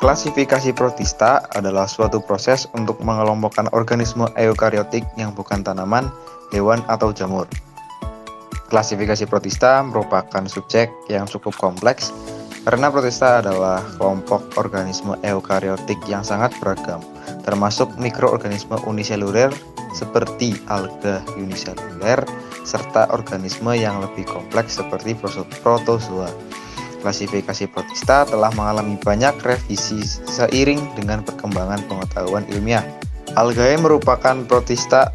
Klasifikasi protista adalah suatu proses untuk mengelompokkan organisme eukariotik yang bukan tanaman, hewan, atau jamur. Klasifikasi protista merupakan subjek yang cukup kompleks karena protista adalah kelompok organisme eukariotik yang sangat beragam, termasuk mikroorganisme uniseluler seperti alga uniseluler serta organisme yang lebih kompleks seperti protozoa. Klasifikasi protista telah mengalami banyak revisi seiring dengan perkembangan pengetahuan ilmiah. Algae merupakan protista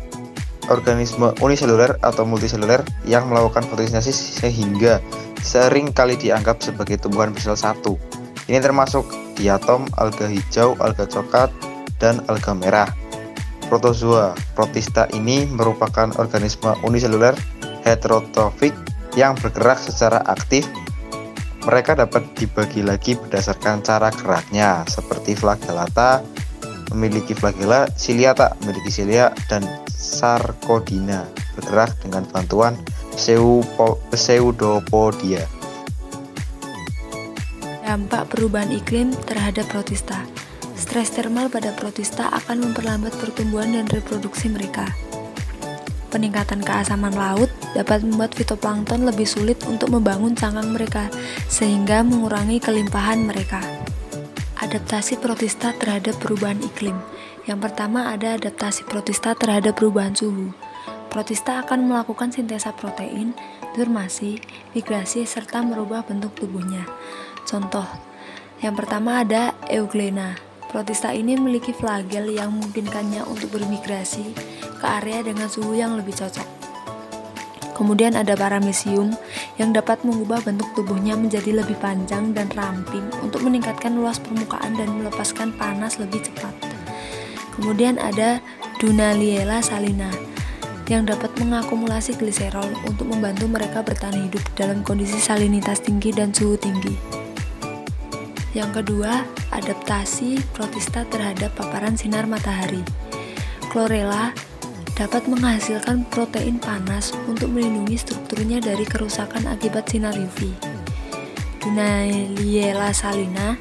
organisme uniseluler atau multiseluler yang melakukan fotosintesis sehingga sering kali dianggap sebagai tumbuhan bersel satu. Ini termasuk diatom, alga hijau, alga coklat, dan alga merah. Protozoa protista ini merupakan organisme uniseluler heterotrofik yang bergerak secara aktif. Mereka dapat dibagi lagi berdasarkan cara geraknya, seperti flagellata memiliki flagella, ciliata memiliki cilia, dan sarcodina bergerak dengan bantuan pseudopodia. Dampak perubahan iklim terhadap protista. Stres termal pada protista akan memperlambat pertumbuhan dan reproduksi mereka. Peningkatan keasaman laut dapat membuat fitoplankton lebih sulit untuk membangun cangkang mereka, sehingga mengurangi kelimpahan mereka. Adaptasi protista terhadap perubahan iklim. Yang pertama ada adaptasi protista terhadap perubahan suhu. Protista akan melakukan sintesa protein, durmasi, migrasi, serta merubah bentuk tubuhnya. Contoh, yang pertama ada Euglena. Protista ini memiliki flagel yang memungkinkannya untuk bermigrasi ke area dengan suhu yang lebih cocok. Kemudian ada Paramecium yang dapat mengubah bentuk tubuhnya menjadi lebih panjang dan ramping untuk meningkatkan luas permukaan dan melepaskan panas lebih cepat. Kemudian ada Dunaliella salina yang dapat mengakumulasi gliserol untuk membantu mereka bertahan hidup dalam kondisi salinitas tinggi dan suhu tinggi. Yang kedua, adaptasi protista terhadap paparan sinar matahari. Chlorella dapat menghasilkan protein panas untuk melindungi strukturnya dari kerusakan akibat sinar UV. Dunaliella salina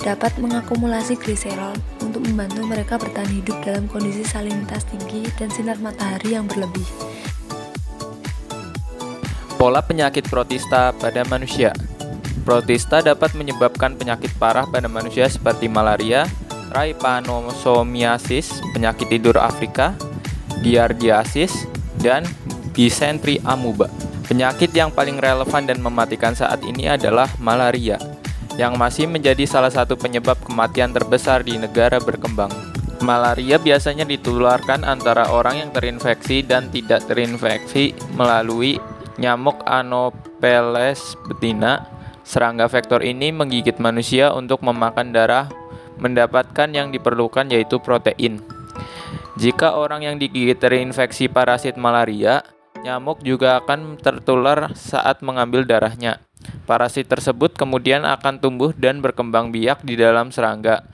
dapat mengakumulasi gliserol untuk membantu mereka bertahan hidup dalam kondisi salinitas tinggi dan sinar matahari yang berlebih. Pola penyakit protista pada manusia. Protista dapat menyebabkan penyakit parah pada manusia seperti malaria, trypanosomiasis, penyakit tidur Afrika, giardiasis, dan dysentery amuba. Penyakit yang paling relevan dan mematikan saat ini adalah malaria, yang masih menjadi salah satu penyebab kematian terbesar di negara berkembang. Malaria biasanya ditularkan antara orang yang terinfeksi dan tidak terinfeksi melalui nyamuk Anopheles betina. Serangga vektor ini menggigit manusia untuk memakan darah, mendapatkan yang diperlukan yaitu protein. Jika orang yang digigit terinfeksi parasit malaria, nyamuk juga akan tertular saat mengambil darahnya. Parasit tersebut kemudian akan tumbuh dan berkembang biak di dalam serangga,